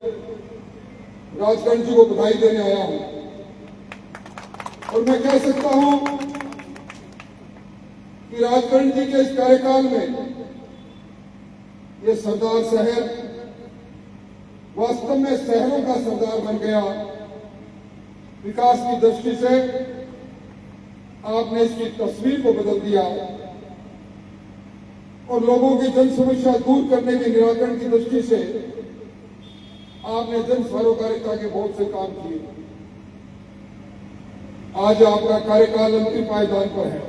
राजकरण जी को बधाई देने आया हूं और मैं कह सकता हूं कि राजकरण जी के इस कार्यकाल में ये सरदार शहर वास्तव में शहरों का सरदार बन गया। विकास की दृष्टि से आपने इसकी तस्वीर को बदल दिया और लोगों की जन समस्या दूर करने के निराकरण की दृष्टि से आपने जन सरोकारिता के बहुत से काम किए। आज आपका कार्यकाल अंतिम पायदान पर है।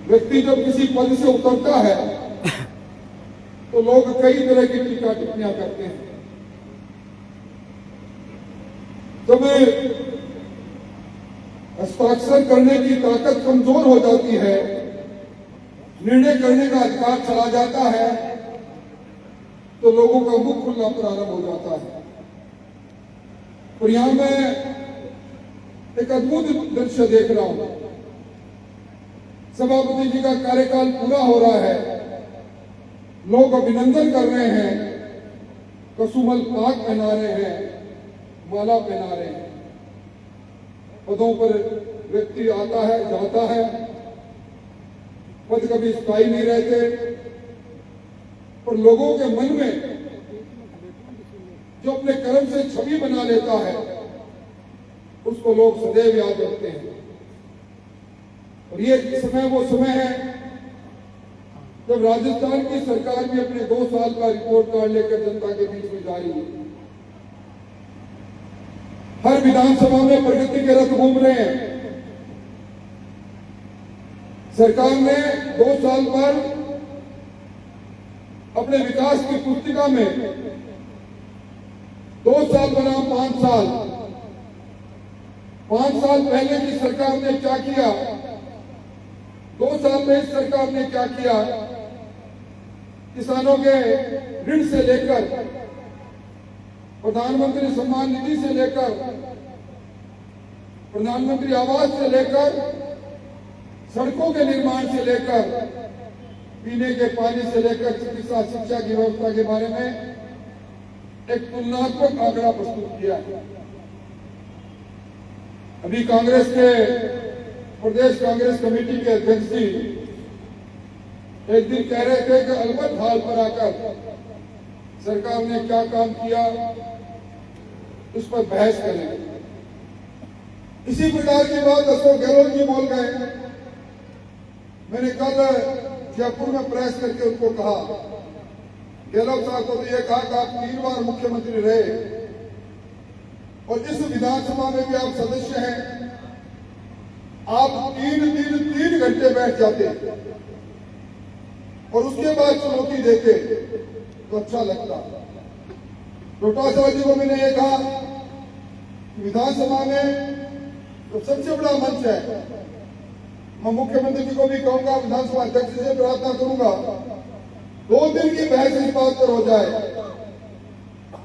व्यक्ति जब किसी पद से उतरता है तो लोग कई तरह की टीका टिप्पणियां करते हैं। जब हस्ताक्षर करने की ताकत कमजोर हो जाती है, निर्णय करने का अधिकार चला जाता है, तो लोगों का मुख खुलना प्रारंभ हो जाता है। और यहां मैं एक अद्भुत दृश्य देख रहा हूं। सभापति जी का कार्यकाल पूरा हो रहा है, लोग अभिनंदन कर रहे हैं, कसुमल पाग पहना रहे हैं, माला पहना रहे हैं। पदों पर व्यक्ति आता है, जाता है, पद कभी स्थायी नहीं रहते, और लोगों के मन में जो अपने कर्म से छवि बना लेता है उसको लोग सदैव याद रखते हैं। और ये समय वो समय है जब राजस्थान की सरकार भी अपने 2 साल का रिपोर्ट कार्ड लेकर जनता के बीच में जा रही है। हर विधानसभा में प्रगति के रथ घूम रहे हैं। सरकार ने 2 साल पर अपने विकास की पुस्तिका में 2 साल बनाम 5 साल, 5 साल पहले की सरकार ने क्या किया, 2 साल में इस सरकार ने क्या किया, किसानों के ऋण से लेकर प्रधानमंत्री सम्मान निधि से लेकर प्रधानमंत्री आवास से लेकर सड़कों के निर्माण से लेकर पीने के पानी से लेकर चिकित्सा शिक्षा की व्यवस्था के बारे में एक तुलनात्मक आंकड़ा प्रस्तुत किया है। अभी कांग्रेस के प्रदेश कांग्रेस कमेटी के अध्यक्ष जी एक दिन कह रहे थे कि अलबत्त हाल पर आकर सरकार ने क्या काम किया उस पर बहस करें। इसी प्रकार की बात अशोक गहलोत जी बोल गए। मैंने कल जयपुर में प्रेस करके उनको कहा, गहलोत साहब को तो यह कहा कि आप 3 बार मुख्यमंत्री रहे और इस विधानसभा में भी आप सदस्य हैं, आप 3 घंटे बैठ जाते और उसके बाद चुनौती देते तो अच्छा लगता। डोटासरा जी को मैंने ये कहा कि विधानसभा में तो सबसे बड़ा मंच है। मैं मुख्यमंत्री जी को भी कहूंगा, विधानसभा अध्यक्ष से प्रार्थना करूंगा 2 दिन की बहस इस बात पर हो जाए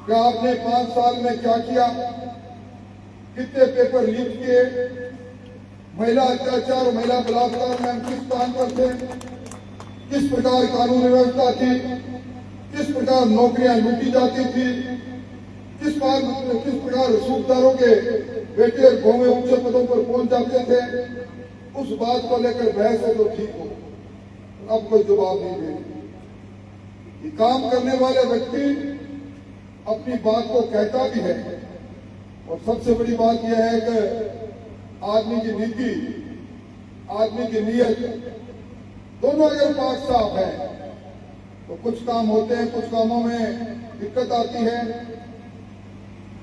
कि आपने 5 साल में क्या किया, कितने पेपर लीक किए, महिला अत्याचार महिला बलात्कार में हम किस स्थान पर थे, किस प्रकार कानून व्यवस्था थी, किस प्रकार नौकरियां लूटी जाती थी, किस प्रकार सूबदारों के बेटे और बहुएं ऊंचे पदों पर पहुंच जाते थे। उस बात को लेकर बहस है तो ठीक हो, अब कोई जवाब नहीं दे। काम करने वाले व्यक्ति अपनी बात को कहता भी है और सबसे बड़ी बात यह है कि आदमी की नीति, आदमी की नीयत दोनों अगर पाक साफ है तो कुछ काम होते हैं, कुछ कामों में दिक्कत आती है।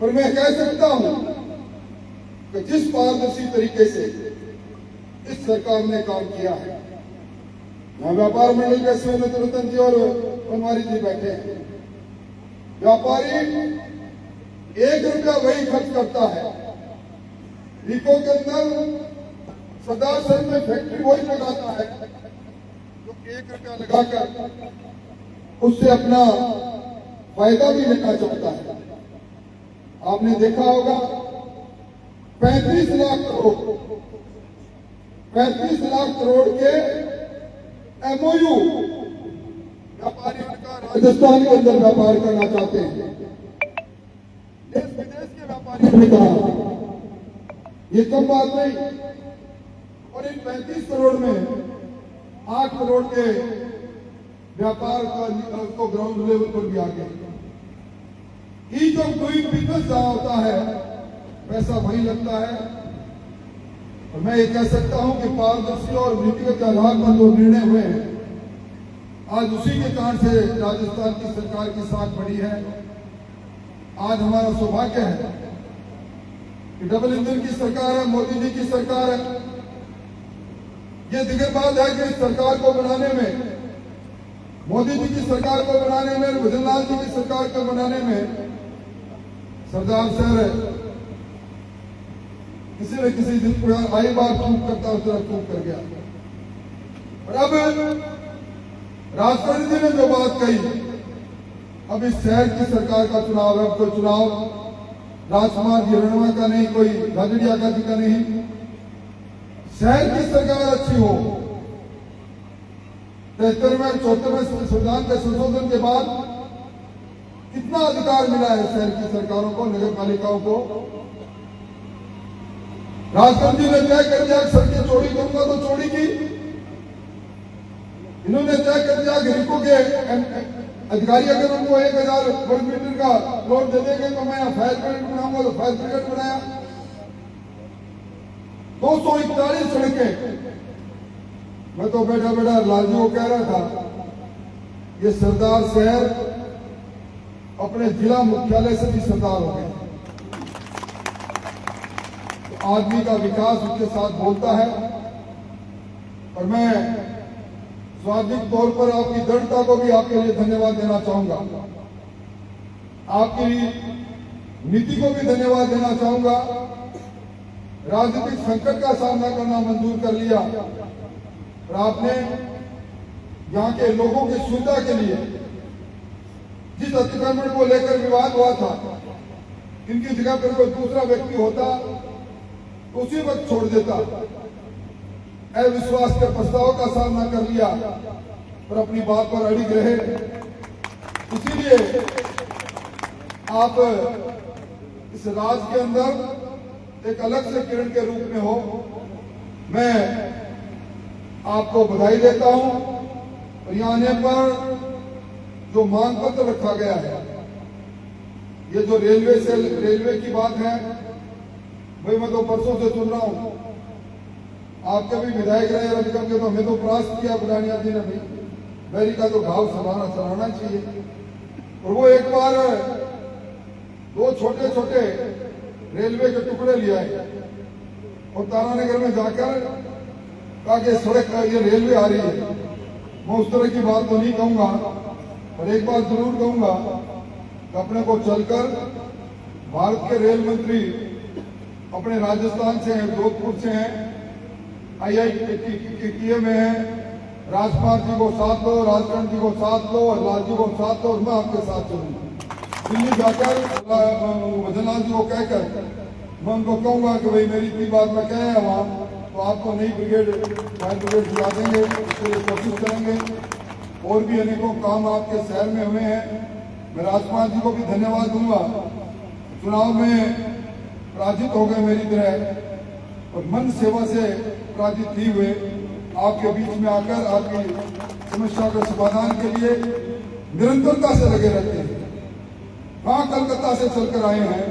पर मैं कह सकता हूं कि जिस पारदर्शी तरीके से इस सरकार ने काम किया है, यहां व्यापार मंडल के सुनील रतन जी और बनवारी जी बैठे हैं। व्यापारी 1 रुपया वही खर्च करता है। रीको के अंदर सरदार शहर में फैक्ट्री वही लगाता है जो 1 रुपया लगाकर उससे अपना फायदा भी लेना चाहता है। आपने देखा होगा 35 लाख करोड़ के MOU व्यापारी का राजस्थान के अंदर व्यापार करना चाहते हैं। देश विदेश के व्यापारियों ने कहा ये कम बात नहीं, और इन 35 करोड़ में 8 करोड़ के व्यापार को ग्राउंड लेवल पर भी आ गए। ईज ऑफ डूइंग बिजनेस जहां होता है पैसा वहीं लगता है। और मैं ये कह सकता हूं कि पारदर्शी और नीतिगत आधार पर जो निर्णय हुए हैं, आज उसी के कारण से राजस्थान की सरकार की साख बढ़ी है। आज हमारा सौभाग्य है कि डबल इंजन की सरकार है, मोदी जी की सरकार है। ये दिग्गज बात है कि इस सरकार को बनाने में, मोदी जी की सरकार को बनाने में, भजन लाल जी की सरकार को बनाने में सरदार सर किसी न किसी दिन आई बार चूक करता उस तरह चूक कर गया। और अब राजकरण जी ने जो बात कही, अब इस शहर की सरकार का चुनाव है। कोई चुनाव राजकुमार जी रणवा का नहीं, कोई झाझड़िया का जी का नहीं। शहर की सरकार अच्छी हो। 73वें 74वें संविधान के संशोधन के बाद कितना अधिकार मिला है शहर की सरकारों को, नगर पालिकाओं को। राजकरण जी ने तय कर दिया सड़कें चौड़ी करूंगा तो चौड़ी की। इन्होंने तय कर दिया कि रिको के अधिकारी अगर उनको 1000 वर्ग मीटर का प्लॉट दे देंगे तो मैं यहाँ फायर ब्रिगेड बनाऊंगा, तो फायर ब्रिगेड बनाया। 241 सड़कें। मैं तो बैठा बैठा लालजी को कह रहा था, ये सरदार शहर अपने जिला मुख्यालय से भी सरदार हो गए। तो आदमी का विकास उसके साथ बोलता है। और मैं स्वाभाविक तौर पर आपकी दृढ़ता को भी आपके लिए धन्यवाद देना चाहूंगा। आपकी नीति को भी धन्यवाद देना चाहूंगा। राजनीतिक संकट का सामना करना मंजूर कर लिया और आपने यहाँ के लोगों की सुविधा के लिए जिस अतिक्रमण को लेकर विवाद हुआ था, इनकी जगह पर कोई दूसरा व्यक्ति होता तो उसी वक्त छोड़ देता। अविश्वास के प्रस्ताव का सामना कर लिया और अपनी बात पर अड़िग रहे। इसीलिए आप इस राज्य के अंदर एक अलग से किरण के रूप में हो। मैं आपको बधाई देता हूं। और यहां आने पर जो मांग पत्र रखा गया है, ये जो रेलवे की बात है, भाई मैं तो परसों से सुन रहा हूं। आपके भी विधायक रहे रजकम के, तो हमें तो प्रयास किया बुलानिया जी ने भी, बैरी का तो घाव सराहना चाहिए। और वो एक बार 2 छोटे छोटे रेलवे के टुकड़े ले आए और तारानगर में जाकर कहा कि सड़क ये रेलवे आ रही है। मैं उस तरह की बात तो नहीं कहूंगा, और एक बात जरूर कहूंगा कि अपने को चलकर भारत के रेल मंत्री अपने राजस्थान से हैं, जोधपुर से हैं, IIT में है। राजकुमार जी को साथ लो, राजकरण जी को साथ लो, और लाल जी को साथ लो, और मैं आपके साथ चलूंगा। दिल्ली जाकर भजनलाल जी को कहकर मैं उनको कहूंगा कि भाई मेरी इतनी बात मैं कह है वहां, तो आपको नई ब्रिगेड फायर ब्रिगेड दिला देंगे, उसके लिए कोशिश करेंगे। और भी अनेकों काम आपके शहर में हुए हैं। मैं राजकुमार जी को भी धन्यवाद दूंगा। चुनाव में पराजित हो गए मेरी तरह, और मन सेवा से पराजित नहीं हुए। आपके बीच में आकर आपकी समस्या के समाधान के लिए निरंतरता से लगे रहते हैं। कहाँ कलकत्ता से चलकर आए हैं,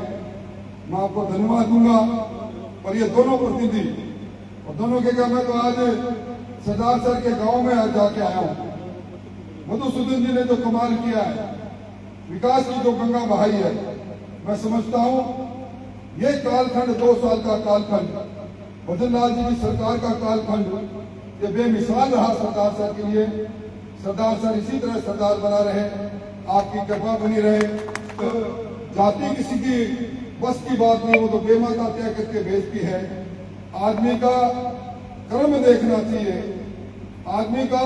मैं आपको धन्यवाद दूंगा। और ये दोनों प्रतिनिधि और दोनों के क्या, मैं तो आज सरदार सर के गांव में आज जाके आया हूं। मधुसूदन जी ने जो कमाल किया है, विकास की जो गंगा बहाई है, मैं समझता हूं ये कालखंड 2 साल का कालखंड, भजनलाल जी की सरकार का कालखंड, ये बेमिसाल रहा सरदार सर के लिए। सरदार सर इसी तरह सरदार बना रहे, आपकी कृपा बनी रहे। तो जाति किसी की बस की बात नहीं, वो तो बेमाता तय करके भेजती है। आदमी का कर्म देखना चाहिए, आदमी का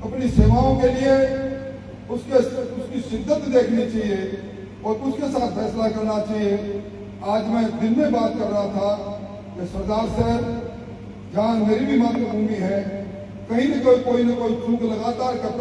अपनी सेवाओं के लिए उसकी शिद्दत देखनी चाहिए और उसके साथ फैसला करना चाहिए। आज मैं दिन में बात कर रहा था कि सरदार सर, जहां मेरी भी मातृभूमि है, कहीं न कोई चूक लगातार करता